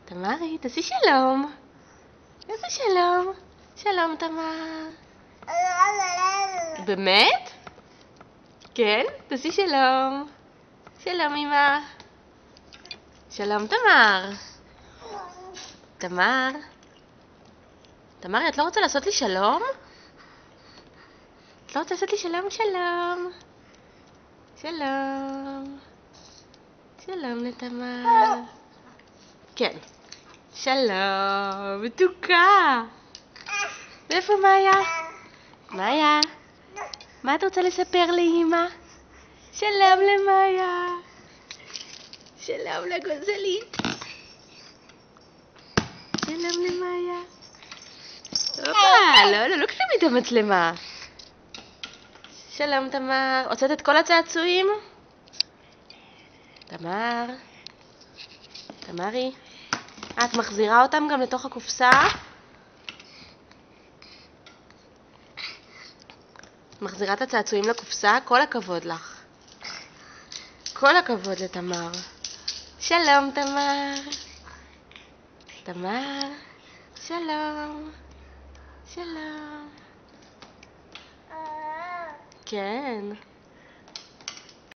תמרי, תעשי שלום. איזה שלום? שלום, תמר. באמת? כן? תעשי שלום. שלום, אמא. שלום, תמר. תמר. תמרי, את לא רוצה לעשות לי שלום? את לא רוצה לעשות לי שלום? שלום. שלום. שלום לתמר. כן. שלום, מתוקה. ואיפה מאיה? מאיה, מה את רוצה לספר לאמא? שלום למאיה. שלום לגוזלית. שלום למאיה. הופה, לא קטעים את המצלמה. שלום תמר. הוצאת את כל הצעצועים? תמר. תמרי. את מחזירה אותם גם לתוך הקופסה? מחזירה את הצעצועים לקופסה? כל הכבוד לך. כל הכבוד לתמר. שלום תמר. תמר. שלום. שלום. כן.